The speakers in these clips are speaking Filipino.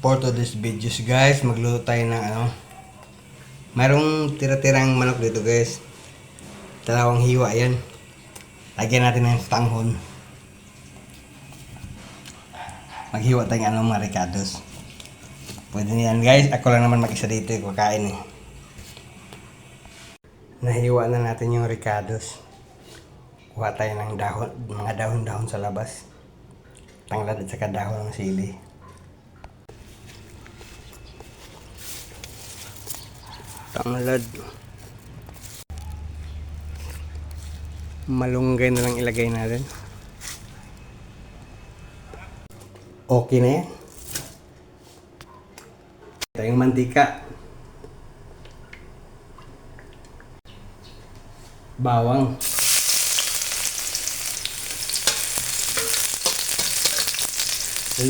For today's videos guys, magluto tayo ng mayroong tira-tirang manok dito guys. Dalawang hiwa yan. Lagyan natin ng tanghon. Maghiwa tayo ng mga ricados. Pwede niyan guys, ako lang naman mag-isa dito kakain eh. Nahiwa na natin yung ricados. Kuha tayo ng dahon, mga dahon-dahon sa labas. Tanglad at saka dahon ng sili. Tanglad. Malunggay na lang ilagay natin. Okay na yan. Ito yung mantika. Bawang.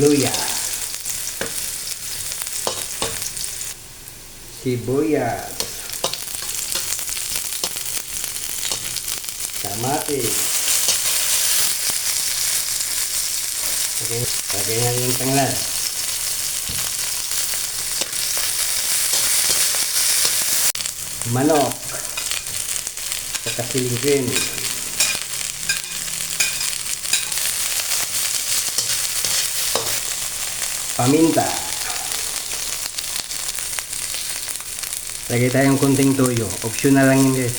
Luya. Sibuyas. Kamatis. Okay, lagay natin yung tanglad. Manok. Saka siling green. Paminta. Lagay tayong kunting toyo. Optional lang yun guys.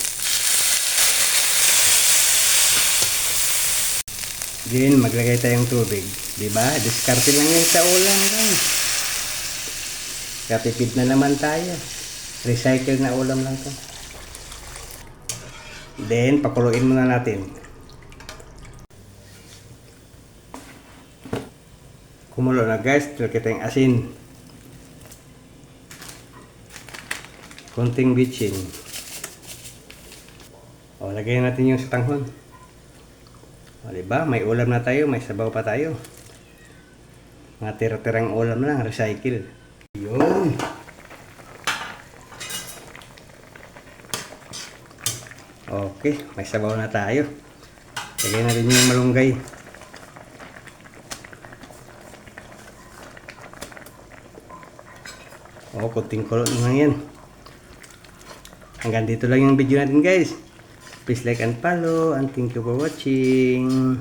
Then, maglagay tayong tubig. Diba? Diskarte lang yan sa ulam guys. Katipid na naman tayo. Recycle na ulam lang to. Then, pakuluin muna natin. Kumulo na guys. Lagay tayong asin. Konting bitchin. O, lagay natin yung tanghon. O, diba? May ulam na tayo. May sabaw pa tayo. Mga tira-tirang ulam lang. Recycle. Yun. Okay. May sabaw na tayo. Lagay na rin yung malunggay. O, kunting kulot lang yan. Hanggang dito lang yung video natin guys. Please like and follow and thank you for watching.